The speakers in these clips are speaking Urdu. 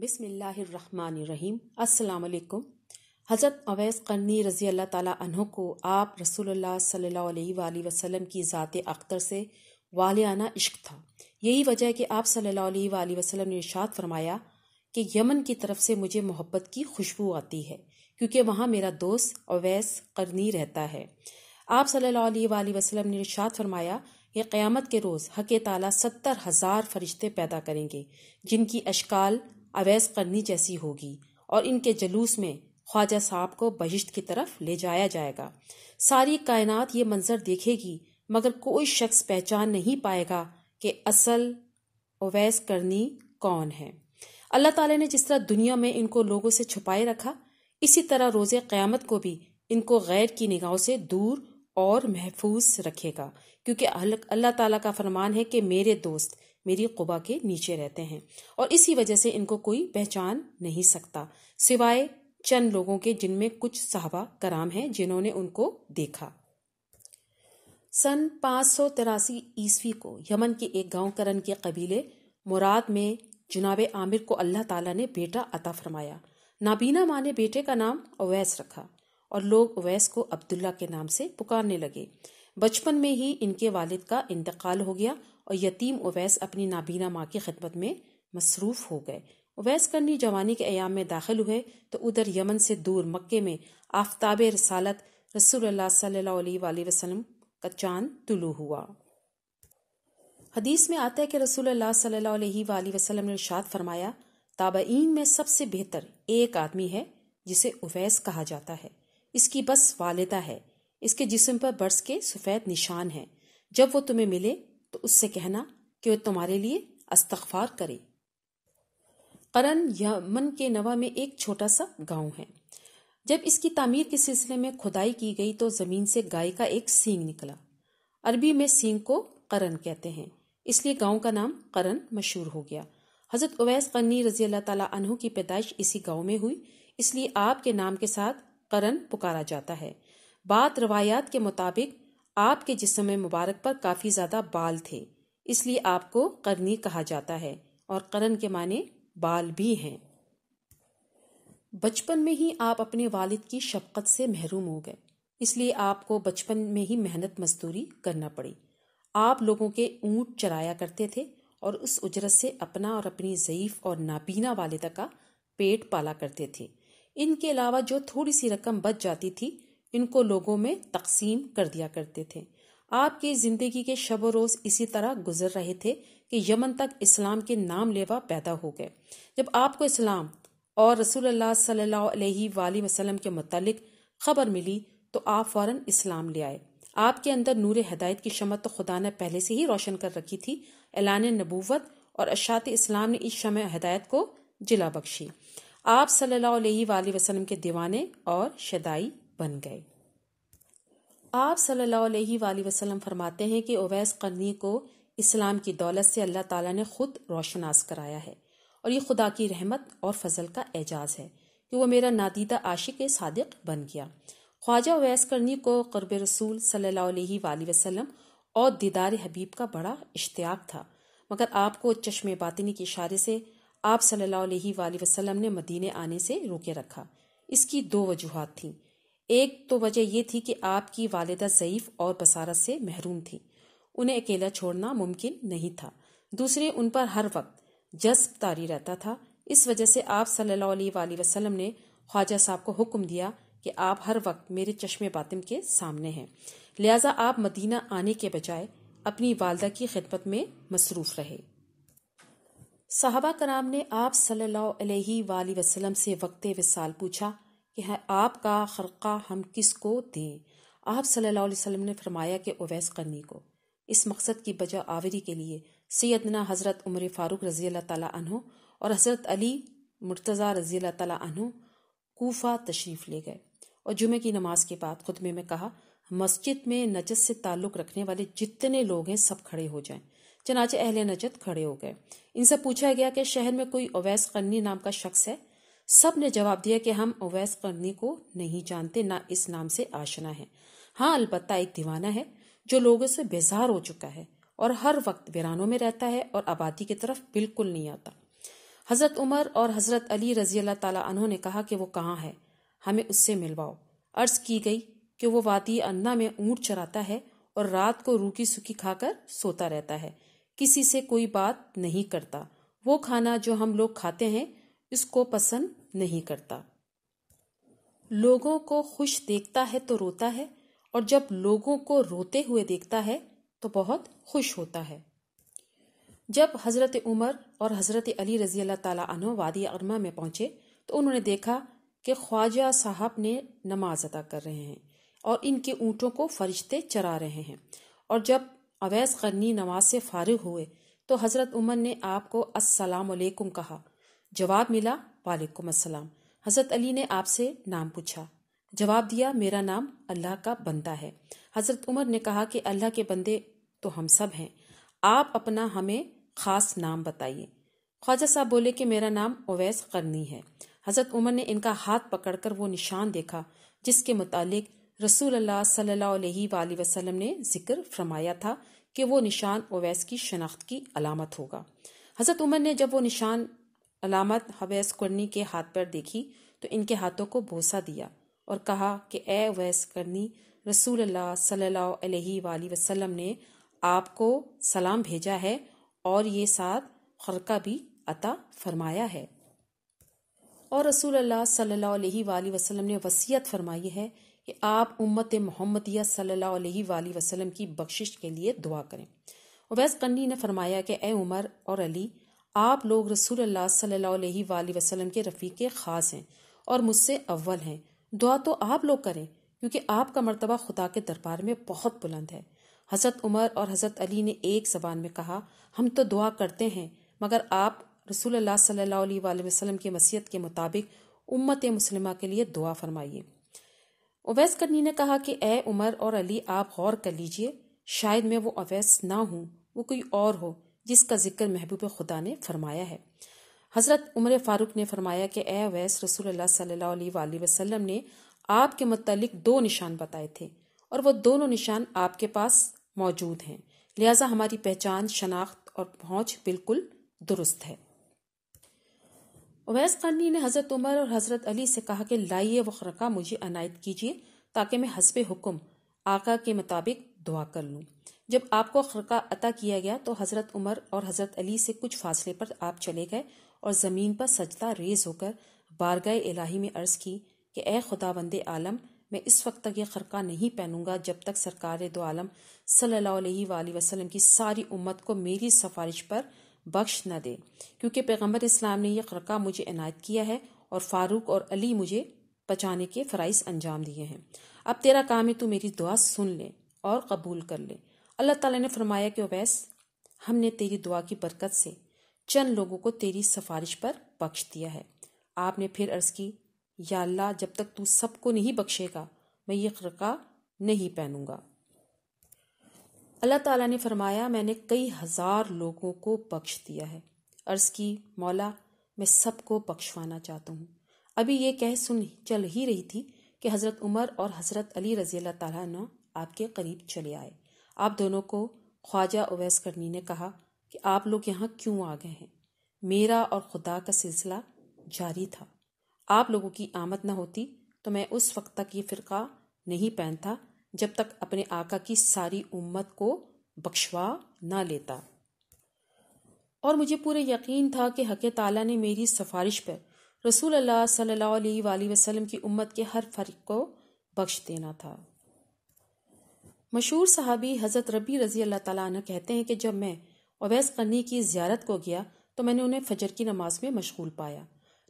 بسم اللہ الرحمن الرحیم۔ السلام علیکم۔ حضرت اویس قرنی رضی اللہ تعالیٰ عنہ کو آپ رسول اللہ صلی اللہ علیہ وآلہ وسلم کی ذات اقدر سے والہانہ عشق تھا۔ یہی وجہ ہے کہ آپ صلی اللہ علیہ وآلہ وسلم نے ارشاد فرمایا کہ یمن کی طرف سے مجھے محبت کی خوشبو آتی ہے کیونکہ وہاں میرا دوست اویس قرنی رہتا ہے۔ آپ صلی اللہ علیہ وآلہ وسلم نے ارشاد فرمایا کہ قیامت کے روز حق تعالیٰ 70,000 فرشتے پیدا کریں گے جن کی اشکال اویس قرنی جیسی ہوگی، اور ان کے جلوس میں خواجہ صاحب کو بہشت کی طرف لے جایا جائے گا۔ ساری کائنات یہ منظر دیکھے گی مگر کوئی شخص پہچان نہیں پائے گا کہ اصل اویس قرنی کون ہے۔ اللہ تعالیٰ نے جس طرح دنیا میں ان کو لوگوں سے چھپائے رکھا، اسی طرح روز قیامت کو بھی ان کو غیر کی نگاہوں سے دور اور محفوظ رکھے گا، کیونکہ اللہ تعالیٰ کا فرمان ہے کہ میرے دوست میری قبا کے نیچے رہتے ہیں، اور اسی وجہ سے ان کو کوئی پہچان نہیں سکتا سوائے چند لوگوں کے، جن میں کچھ صحابہ کرام ہیں جنہوں نے ان کو دیکھا۔ سن 583 عیسوی کو یمن کے ایک گاؤں کرن کے قبیلے مراد میں جناب عامر کو اللہ تعالیٰ نے بیٹا عطا فرمایا۔ نابینا ماں نے بیٹے کا نام اویس رکھا اور لوگ اویس کو عبداللہ کے نام سے پکارنے لگے۔ بچپن میں ہی ان کے والد کا انتقال ہو گیا اور یتیم اویس اپنی نابینا ماں کی خدمت میں مصروف ہو گئے۔ اویس قرنی جوانی کے ایام میں داخل ہوئے تو ادھر یمن سے دور مکے میں آفتاب رسالت رسول اللہ صلی اللہ علیہ وآلہ وسلم کا چاند طلوع ہوا۔ حدیث میں آتا ہے کہ رسول اللہ صلی اللہ علیہ وآلہ وسلم نے ارشاد فرمایا، تابعین میں سب سے بہتر ایک آدمی ہے جسے اویس کہا جاتا ہے، اس کی بس والدہ ہے، اس کے جسم پر برس کے سفید نشان ہیں، جب وہ تمہیں ملے تو اس سے کہنا کہ وہ تمہارے لیے استغفار کرے۔ قرن یمن کے نوا میں ایک چھوٹا سا گاؤں ہے۔ جب اس کی تعمیر کے سلسلے میں کھدائی کی گئی تو زمین سے گائے کا ایک سینگ نکلا۔ عربی میں سینگ کو قرن کہتے ہیں، اس لیے گاؤں کا نام قرن مشہور ہو گیا۔ حضرت اویس قرنی رضی اللہ تعالیٰ عنہ کی پیدائش اسی گاؤں میں ہوئی، اس لیے آپ کے نام کے ساتھ قرن پکارا جاتا ہے۔ بعض روایات کے مطابق آپ کے جسم مبارک پر کافی زیادہ بال تھے، اس لیے آپ کو قرنی کہا جاتا ہے، اور قرن کے معنی بال بھی ہیں۔ بچپن میں ہی آپ اپنے والد کی شفقت سے محروم ہو گئے، اس لیے آپ کو بچپن میں ہی محنت مزدوری کرنا پڑی۔ آپ لوگوں کے اونٹ چرایا کرتے تھے اور اس اجرت سے اپنا اور اپنی ضعیف اور نابینا والدہ کا پیٹ پالا کرتے تھے۔ ان کے علاوہ جو تھوڑی سی رقم بچ جاتی تھی ان کو لوگوں میں تقسیم کر دیا کرتے تھے۔ آپ کی زندگی کے شب و روز اسی طرح گزر رہے تھے کہ یمن تک اسلام کے نام لیوا پیدا ہو گئے۔ جب آپ کو اسلام اور رسول اللہ صلی اللہ علیہ وآلہ وسلم کے متعلق خبر ملی تو آپ فوراً اسلام لے آئے۔ آپ کے اندر نور ہدایت کی شمع تو خدا نے پہلے سے ہی روشن کر رکھی تھی۔ اعلان نبوت اور اشاعت اسلام نے اس شمع ہدایت کو جلا بخشی۔ آپ صلی اللہ علیہ وآلہ وسلم کے دیوانے اور شدائی بن گئے۔ آپ صلی اللہ علیہ وآلہ وسلم فرماتے ہیں کہ اویس قرنی کو اسلام کی دولت سے اللہ تعالیٰ نے خود روشناس کرایا ہے، اور یہ خدا کی رحمت اور فضل کا اعجاز ہے کہ وہ میرا نادیدہ عاشق صادق بن گیا۔ خواجہ اویس قرنی کو قرب رسول صلی اللہ علیہ وآلہ وسلم اور دیدار حبیب کا بڑا اشتیاق تھا، مگر آپ کو چشم باطنی کے اشارے سے آپ صلی اللہ علیہ وآلہ وسلم نے مدینے آنے سے روکے رکھا۔ اس کی دو وجوہات تھیں۔ ایک تو وجہ یہ تھی کہ آپ کی والدہ ضعیف اور بصارت سے محروم تھی، انہیں اکیلا چھوڑنا ممکن نہیں تھا۔ دوسرے، ان پر ہر وقت جذب طاری رہتا تھا، اس وجہ سے آپ صلی اللہ علیہ وآلہ وسلم نے خواجہ صاحب کو حکم دیا کہ آپ ہر وقت میرے چشم باطن کے سامنے ہیں، لہٰذا آپ مدینہ آنے کے بجائے اپنی والدہ کی خدمت میں مصروف رہے۔ صحابہ کرام نے آپ صلی اللہ علیہ وآلہ وسلم سے وقت وصال پوچھا کہ آپ کا خرقہ ہم کس کو دیں؟ آپ صلی اللہ علیہ وسلم نے فرمایا کہ اویس قرنی کو۔ اس مقصد کی بجا آوری کے لیے سیدنا حضرت عمر فاروق رضی اللہ تعالیٰ عنہ اور حضرت علی مرتضیٰ رضی اللہ تعالیٰ عنہ کوفہ تشریف لے گئے، اور جمعے کی نماز کے بعد خطبے میں کہا، مسجد میں نجد سے تعلق رکھنے والے جتنے لوگ ہیں سب کھڑے ہو جائیں۔ چنانچہ اہل نجد کھڑے ہو گئے۔ ان سے پوچھا گیا کہ شہر میں کوئی اویس قرنی نام کا شخص ہے؟ سب نے جواب دیا کہ ہم اویس قرنی کو نہیں جانتے، نہ اس نام سے آشنا ہیں۔ ہاں، البتہ ایک دیوانہ ہے جو لوگوں سے بیزار ہو چکا ہے اور ہر وقت ویرانوں میں رہتا ہے اور آبادی کی طرف بالکل نہیں آتا۔ حضرت عمر اور حضرت علی رضی اللہ تعالیٰ عنہ نے کہا کہ وہ کہاں ہے، ہمیں اس سے ملواؤ۔ عرض کی گئی کہ وہ وادی اندھا میں اونٹ چراتا ہے اور رات کو روکی سوکھی کھا کر سوتا رہتا ہے، کسی سے کوئی بات نہیں کرتا، وہ کھانا جو ہم لوگ کھاتے ہیں اس کو پسند نہیں کرتا، لوگوں کو خوش دیکھتا ہے تو روتا ہے، اور جب لوگوں کو روتے ہوئے دیکھتا ہے تو بہت خوش ہوتا ہے۔ جب حضرت عمر اور حضرت علی رضی اللہ تعالیٰ عنہ وادی ارما میں پہنچے تو انہوں نے دیکھا کہ خواجہ صاحب نے نماز ادا کر رہے ہیں اور ان کے اونٹوں کو فرشتے چرا رہے ہیں، اور جب اویس قرنی نماز سے فارغ ہوئے تو حضرت عمر نے آپ کو السلام علیکم کہا، جواب ملا وعلیکم السلام۔ حضرت علی نے آپ سے نام پوچھا، جواب دیا میرا نام اللہ کا بندہ ہے۔ حضرت عمر نے کہا کہ اللہ کے بندے تو ہم سب ہیں، آپ اپنا ہمیں خاص نام بتائیے۔ خواجہ صاحب بولے کہ میرا نام اویس قرنی ہے۔ حضرت عمر نے ان کا ہاتھ پکڑ کر وہ نشان دیکھا جس کے متعلق رسول اللہ صلی اللہ علیہ وآلہ وسلم نے ذکر فرمایا تھا کہ وہ نشان اویس کی شناخت کی علامت ہوگا۔ حضرت عمر نے جب وہ نشان علامت اویس قرنی کے ہاتھ پر دیکھی تو ان کے ہاتھوں کو بوسہ دیا اور کہا کہ اے اویس قرنی، رسول اللہ صلی اللہ علیہ وآلہ وسلم نے آپ کو سلام بھیجا ہے اور یہ ساتھ خرقہ بھی عطا فرمایا ہے، اور رسول اللہ صلی اللہ علیہ وآلہ وسلم نے وصیت فرمائی ہے کہ آپ امت محمدیہ صلی اللہ علیہ وآلہ وسلم کی بخشش کے لیے دعا کریں۔ اویس قرنی نے فرمایا کہ اے عمر اور علی، آپ لوگ رسول اللہ صلی اللہ علیہ وآلہ وسلم کے رفیق خاص ہیں اور مجھ سے اول ہیں، دعا تو آپ لوگ کریں کیونکہ آپ کا مرتبہ خدا کے دربار میں بہت بلند ہے۔ حضرت عمر اور حضرت علی نے ایک زبان میں کہا، ہم تو دعا کرتے ہیں مگر آپ رسول اللہ صلی اللہ علیہ وآلہ وسلم کی وصیت کے مطابق امت مسلمہ کے لیے دعا فرمائیے۔ اویس قرنی نے کہا کہ اے عمر اور علی، آپ غور کر لیجئے، شاید میں وہ اویس نہ ہوں، وہ کوئی اور ہو جس کا ذکر محبوب خدا نے فرمایا ہے۔ حضرت عمر فاروق نے فرمایا کہ اے اویس، رسول اللہ صلی اللہ علیہ وآلہ وسلم نے آپ کے متعلق 2 نشان بتائے تھے اور وہ دونوں نشان آپ کے پاس موجود ہیں، لہٰذا ہماری پہچان، شناخت اور پہنچ بالکل درست ہے۔ اویس قرنی نے حضرت عمر اور حضرت علی سے کہا کہ لائیے وہ خرقہ مجھے عنایت کیجیے تاکہ میں حسب حکم آقا کے مطابق دعا کر لوں۔ جب آپ کو خرقہ عطا کیا گیا تو حضرت عمر اور حضرت علی سے کچھ فاصلے پر آپ چلے گئے اور زمین پر سجدہ ریز ہو کر بارگاہ الہی میں عرض کی کہ اے خداوند عالم، میں اس وقت تک یہ خرقہ نہیں پہنوں گا جب تک سرکار دو عالم صلی اللہ علیہ وآلہ وسلم کی ساری امت کو میری سفارش پر بخش نہ دے، کیونکہ پیغمبر اسلام نے یہ خرقہ مجھے عنایت کیا ہے اور فاروق اور علی مجھے بچانے کے فرائض انجام دیے ہیں۔ اب تیرا کام ہے تو میری دعا سن لے اور قبول کر لے۔ اللہ تعالیٰ نے فرمایا کہ اویس، ہم نے تیری دعا کی برکت سے چند لوگوں کو تیری سفارش پر بخش دیا ہے۔ آپ نے پھر عرض کی، یا اللہ، جب تک تو سب کو نہیں بخشے گا میں یہ خرقہ نہیں پہنوں گا۔ اللہ تعالیٰ نے فرمایا، میں نے کئی ہزار لوگوں کو بخش دیا ہے۔ عرض کی، مولا، میں سب کو بخشوانا چاہتا ہوں۔ ابھی یہ کہہ سن چل ہی رہی تھی کہ حضرت عمر اور حضرت علی رضی اللہ تعالیٰ عنہ آپ کے قریب چلے آئے۔ آپ دونوں کو خواجہ اویس قرنی نے کہا کہ آپ لوگ یہاں کیوں آ گئے ہیں؟ میرا اور خدا کا سلسلہ جاری تھا، آپ لوگوں کی آمد نہ ہوتی تو میں اس وقت تک یہ فرقہ نہیں پہنتا جب تک اپنے آقا کی ساری امت کو بخشوا نہ لیتا، اور مجھے پورے یقین تھا کہ حق تعالیٰ نے میری سفارش پر رسول اللہ صلی اللہ علیہ وآلہ وسلم کی امت کے ہر فرق کو بخش دینا تھا۔ مشہور صحابی حضرت ربی رضی اللہ تعالیٰ عنہ کہتے ہیں کہ جب میں اویس قرنی کی زیارت کو گیا تو میں نے انہیں فجر کی نماز میں مشغول پایا۔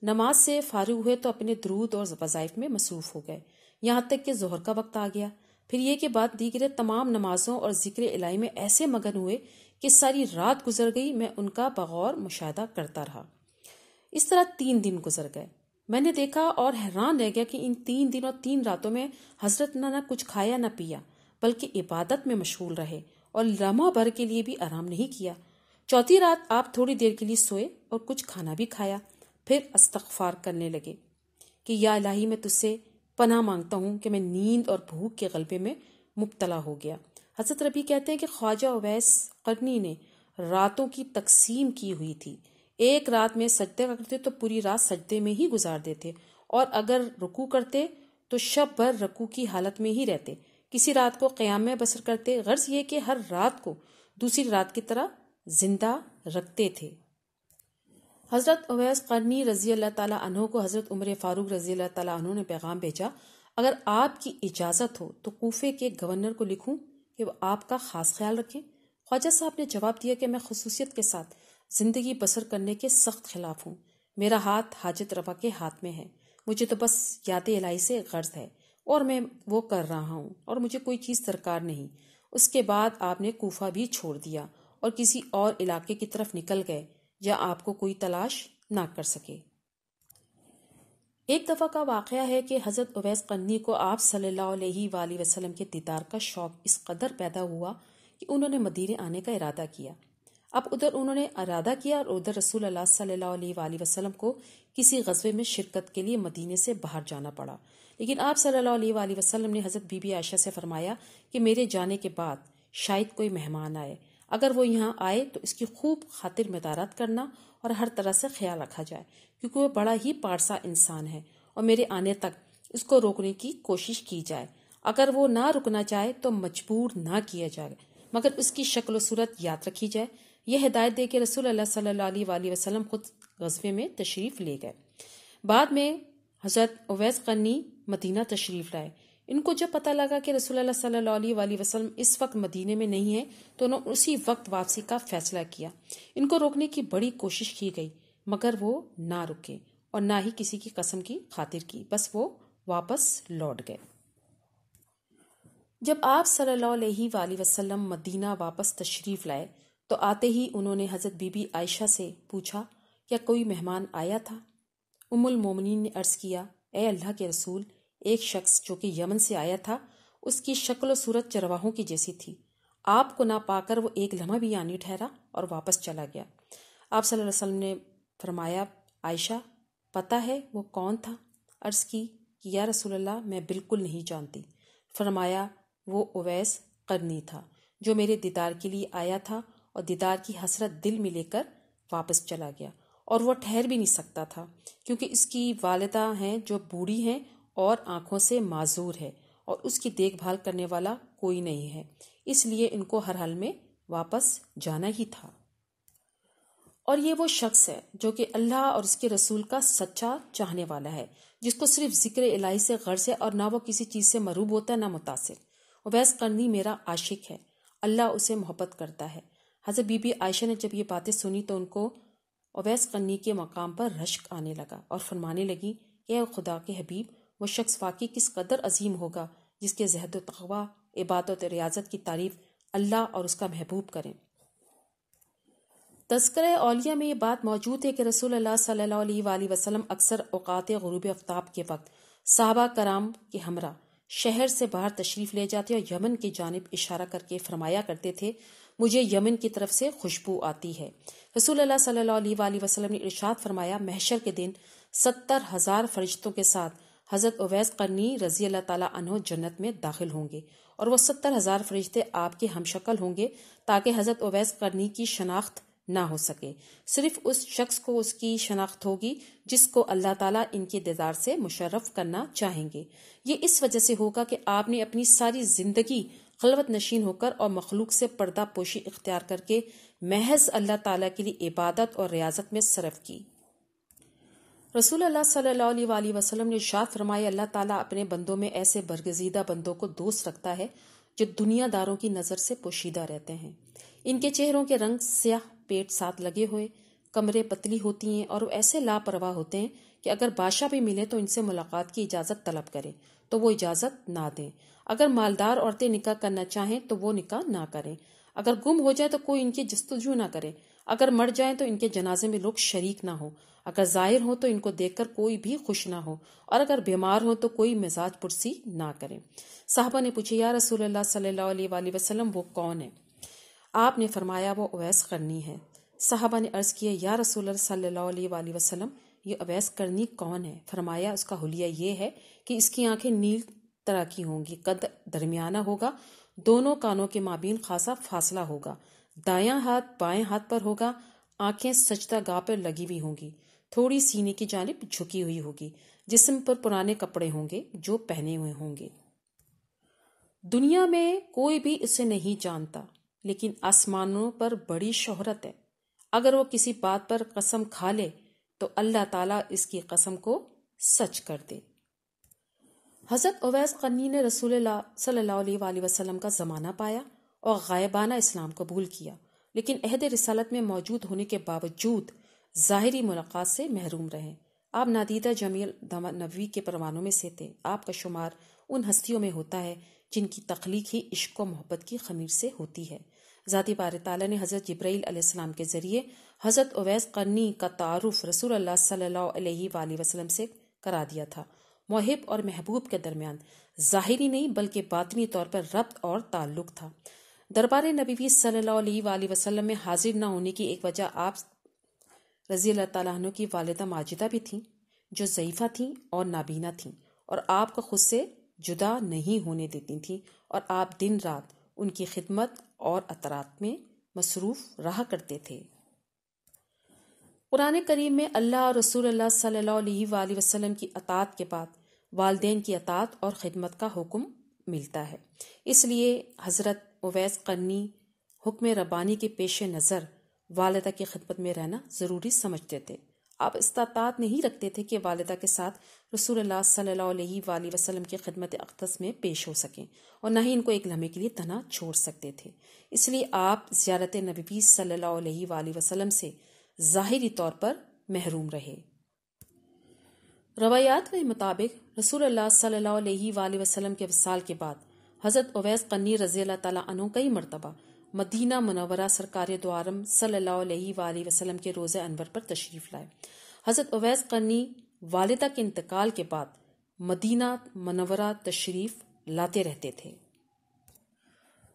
نماز سے فارغ ہوئے تو اپنے درود اور وظائف میں مصروف ہو گئے، یہاں تک کہ ظہر کا وقت آ گیا۔ پھر یہ کہ بعد دیگر تمام نمازوں اور ذکر الہی میں ایسے مگن ہوئے کہ ساری رات گزر گئی، میں ان کا بغور مشاہدہ کرتا رہا۔ اس طرح 3 دن گزر گئے۔ میں نے دیکھا اور حیران رہ گیا کہ ان 3 دن اور 3 راتوں میں حضرت نہ کچھ کھایا نہ پیا، بلکہ عبادت میں مشغول رہے اور لمحہ بھر کے لیے بھی آرام نہیں کیا۔ چوتھی رات آپ تھوڑی دیر کے لیے سوئے اور کچھ کھانا بھی کھایا، پھر استغفار کرنے لگے کہ یا الہی، میں تجھ سے پناہ مانگتا ہوں کہ میں نیند اور بھوک کے غلبے میں مبتلا ہو گیا۔ حضرت ربی کہتے ہیں کہ خواجہ اویس قرنی نے راتوں کی تقسیم کی ہوئی تھی، ایک رات میں سجدے کرتے تو پوری رات سجدے میں ہی گزار دیتے، اور اگر رکوع کرتے تو شب بھر رکوع کی حالت میں ہی رہتے، کسی رات کو قیام میں بسر کرتے، غرض یہ کہ ہر رات کو دوسری رات کی طرح زندہ رکھتے تھے۔ حضرت اویس قرنی رضی اللہ تعالیٰ عنہ کو حضرت عمر فاروق رضی اللہ تعالیٰ عنہ نے پیغام بھیجا، اگر آپ کی اجازت ہو تو کوفے کے گورنر کو لکھوں کہ وہ آپ کا خاص خیال رکھیں۔ خواجہ صاحب نے جواب دیا کہ میں خصوصیت کے ساتھ زندگی بسر کرنے کے سخت خلاف ہوں، میرا ہاتھ حاجت روا کے ہاتھ میں ہے، مجھے تو بس یاد الہی سے غرض ہے اور میں وہ کر رہا ہوں اور مجھے کوئی چیز درکار نہیں۔ اس کے بعد آپ نے کوفہ بھی چھوڑ دیا اور کسی اور علاقے کی طرف نکل گئے جہاں آپ کو کوئی تلاش نہ کر سکے۔ ایک دفعہ کا واقعہ ہے کہ حضرت اویس قرنی کو آپ صلی اللہ علیہ وآلہ وسلم کے دیدار کا شوق اس قدر پیدا ہوا کہ انہوں نے مدینے آنے کا ارادہ کیا۔ اب ادھر انہوں نے ارادہ کیا اور ادھر رسول اللہ صلی اللہ علیہ وآلہ وسلم کو کسی غزوے میں شرکت کے لیے مدینے سے باہر جانا پڑا، لیکن آپ صلی اللہ علیہ وآلہ وسلم نے حضرت بی بی عائشہ سے فرمایا کہ میرے جانے کے بعد شاید کوئی مہمان آئے، اگر وہ یہاں آئے تو اس کی خوب خاطر مدارات کرنا اور ہر طرح سے خیال رکھا جائے، کیونکہ وہ بڑا ہی پارسا انسان ہے اور میرے آنے تک اس کو روکنے کی کوشش کی جائے، اگر وہ نہ رکنا چاہے تو مجبور نہ کیا جائے، مگر اس کی شکل و صورت یاد رکھی جائے۔ یہ ہدایت دے کے رسول اللہ صلی اللہ علیہ وآلہ وسلم خود غزوے میں تشریف لے گئے۔ بعد میں حضرت اویس قرنی مدینہ تشریف لائے۔ ان کو جب پتہ لگا کہ رسول اللہ صلی اللہ علیہ وآلہ وسلم اس وقت مدینے میں نہیں ہیں تو انہوں نے اسی وقت واپسی کا فیصلہ کیا۔ ان کو روکنے کی بڑی کوشش کی گئی مگر وہ نہ رکے اور نہ ہی کسی کی قسم کی خاطر کی، بس وہ واپس لوٹ گئے۔ جب آپ صلی اللہ علیہ وآلہ وسلم مدینہ واپس تشریف لائے تو آتے ہی انہوں نے حضرت بی بی عائشہ سے پوچھا کیا کوئی مہمان آیا تھا؟ ام المومنین نے عرض کیا، اے اللہ کے رسول، ایک شخص جو کہ یمن سے آیا تھا، اس کی شکل و صورت چرواہوں کی جیسی تھی، آپ کو نہ پا کر وہ ایک لمحہ بھی نہیں ٹھہرا اور واپس چلا گیا۔ آپ صلی اللہ علیہ وسلم نے فرمایا، عائشہ پتہ ہے وہ کون تھا؟ عرض کی کہ یا رسول اللہ میں بالکل نہیں جانتی۔ فرمایا وہ اویس قرنی تھا جو میرے دیدار کے لیے آیا تھا اور دیدار کی حسرت دل میں لے کر واپس چلا گیا، اور وہ ٹھہر بھی نہیں سکتا تھا کیونکہ اس کی والدہ ہیں جو بوڑھی ہیں اور آنکھوں سے معذور ہے اور اس کی دیکھ بھال کرنے والا کوئی نہیں ہے، اس لیے ان کو ہر حال میں واپس جانا ہی تھا۔ اور یہ وہ شخص ہے جو کہ اللہ اور اس کے رسول کا سچا چاہنے والا ہے، جس کو صرف ذکر الہی سے غرض ہے اور نہ وہ کسی چیز سے مروب ہوتا ہے نہ متاثر۔ اویس قرنی میرا عاشق ہے، اللہ اسے محبت کرتا ہے۔ حضرت بی بی عائشہ نے جب یہ باتیں سنی تو ان کو اویس قرنی کے مقام پر رشک آنے لگا اور فرمانے لگی کہ اے خدا کے حبیب، وہ شخص واقعی کس قدر عظیم ہوگا جس کے زہد و تقوی، عبادت و ریاضت کی تعریف اللہ اور اس کا محبوب کریں۔ تذکرہ اولیاء میں یہ بات موجود ہے کہ رسول اللہ صلی اللہ علیہ وآلہ وسلم اکثر اوقات غروب آفتاب کے وقت صحابہ کرام کے ہمراہ شہر سے باہر تشریف لے جاتے اور یمن کی جانب اشارہ کر کے فرمایا کرتے تھے، مجھے یمن کی طرف سے خوشبو آتی ہے۔ رسول اللہ صلی اللہ علیہ وآلہ وسلم نے ارشاد فرمایا، محشر کے دن 70,000 فرشتوں کے ساتھ حضرت اویس قرنی رضی اللہ تعالیٰ عنہ جنت میں داخل ہوں گے، اور وہ 70,000 فرشتے آپ کے ہم شکل ہوں گے تاکہ حضرت اویس قرنی کی شناخت نہ ہو سکے، صرف اس شخص کو اس کی شناخت ہوگی جس کو اللہ تعالیٰ ان کے دیدار سے مشرف کرنا چاہیں گے۔ یہ اس وجہ سے ہوگا کہ آپ نے اپنی ساری زندگی خلوت نشین ہو کر اور مخلوق سے پردہ پوشی اختیار کر کے محض اللہ تعالیٰ کے لیے عبادت اور ریاضت میں صرف کی۔ رسول اللہ صلی اللہ علیہ وآلہ وسلم نے ارشاد فرمایا، اللہ تعالیٰ اپنے بندوں میں ایسے برگزیدہ بندوں کو دوست رکھتا ہے جو دنیا داروں کی نظر سے پوشیدہ رہتے ہیں، ان کے چہروں کے رنگ سیاہ، پیٹ ساتھ لگے ہوئے، کمریں پتلی ہوتی ہیں اور وہ ایسے لاپرواہ ہوتے ہیں کہ اگر بادشاہ بھی ملے تو ان سے ملاقات کی اجازت طلب کرے تو وہ اجازت نہ دیں، اگر مالدار عورتیں نکاح کرنا چاہیں تو وہ نکاح نہ کریں، اگر گم ہو جائے تو کوئی ان کی جستجو نہ کرے، اگر مر جائیں تو ان کے جنازے میں لوگ شریک نہ ہوں، اگر ظاہر ہو تو ان کو دیکھ کر کوئی بھی خوش نہ ہو، اور اگر بیمار ہو تو کوئی مزاج پرسی نہ کرے۔ صحابہ نے پوچھا، یا رسول اللہ صلی اللہ علیہ وآلہ وسلم وہ کون ہے؟ آپ نے فرمایا وہ اویس قرنی ہے۔ صحابہ نے عرض کیا، یا رسول اللہ صلی اللہ علیہ وآلہ وسلم یہ اویس قرنی کون ہے؟ فرمایا اس کا حلیہ یہ ہے کہ اس کی آنکھیں نیل طرح کی ہوں گی، قد درمیانہ ہوگا، دونوں کانوں کے مابین خاصا فاصلہ ہوگا، دایاں ہاتھ بائیں ہاتھ پر ہوگا، آنکھیں سجدہ گاہ پر لگی ہوئی ہوں گی، تھوڑی سینے کی جانب جھکی ہوئی ہوگی، جسم پر پرانے کپڑے ہوں گے جو پہنے ہوئے ہوں گے۔ دنیا میں کوئی بھی اسے نہیں جانتا، لیکن آسمانوں پر بڑی شہرت ہے۔ اگر وہ کسی بات پر قسم کھا لے تو اللہ تعالیٰ اس کی قسم کو سچ کر دے۔ حضرت اویس قرنی نے رسول اللہ صلی اللہ علیہ وآلہ وسلم کا زمانہ پایا اور غائبانہ اسلام قبول کیا، لیکن عہد رسالت میں موجود ہونے کے باوجود ظاہری ملاقات سے محروم رہے۔ آپ نادیدہ جمیع نبوی کے پروانوں میں سے تھے۔ آپ کا شمار ان ہستیوں میں ہوتا ہے جن کی تخلیق ہی عشق و محبت کی خمیر سے ہوتی ہے۔ ذاتی باری تعالیٰ نے حضرت جبرائیل علیہ السلام کے ذریعے حضرت اویس قرنی کا تعارف رسول اللہ صلی اللہ علیہ وآلہ وسلم سے کرا دیا تھا۔ محب اور محبوب کے درمیان ظاہری نہیں بلکہ باطنی طور پر ربط اور تعلق تھا۔ دربار نبوی صلی اللہ علیہ وآلہ وسلم میں حاضر نہ ہونے کی ایک وجہ آپ رضی اللہ تعالیٰ عنہ کی والدہ ماجدہ بھی تھیں، جو ضعیفہ تھیں اور نابینا تھیں، اور آپ کو خود سے جدا نہیں ہونے دیتی تھیں، اور آپ دن رات ان کی خدمت اور اطاعت میں مصروف رہا کرتے تھے۔ قرآن کریم میں اللہ اور رسول اللہ صلی اللہ علیہ وآلہ وسلم کی اطاعت کے بعد والدین کی اطاعت اور خدمت کا حکم ملتا ہے۔ اس لیے حضرت اویس قرنی حکم ربانی کے پیش نظر والدہ کی خدمت میں رہنا ضروری سمجھتے تھے۔ آپ استطاعت نہیں رکھتے تھے کہ والدہ کے ساتھ رسول اللہ صلی اللہ علیہ وآلہ وسلم کی خدمت اقدس میں پیش ہو سکیں، اور نہ ہی ان کو ایک لمحے کے لیے تنہا چھوڑ سکتے تھے۔ اس لیے آپ زیارت نبوی صلی اللہ علیہ وآلہ وسلم سے ظاہری طور پر محروم رہے۔ روایات کے مطابق رسول اللہ صلی اللہ علیہ وآلہ وسلم کے وصال کے بعد حضرت اویس قرنی رضی اللہ تعالیٰ عنہ کئی مرتبہ مدینہ منورہ سرکار دو عالم صلی اللہ علیہ وآلہ وسلم کے روضہ انور پر تشریف لائے۔ حضرت اویس قرنی والدہ کے انتقال کے بعد مدینہ منورہ تشریف لاتے رہتے تھے۔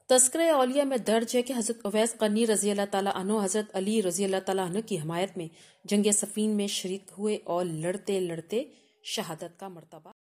تذکرہ اولیاء میں درج ہے کہ حضرت اویس قرنی رضی اللہ تعالیٰ عنہ حضرت علی رضی اللہ تعالیٰ عنہ کی حمایت میں جنگ صفین میں شریک ہوئے اور لڑتے لڑتے شہادت کا مرتبہ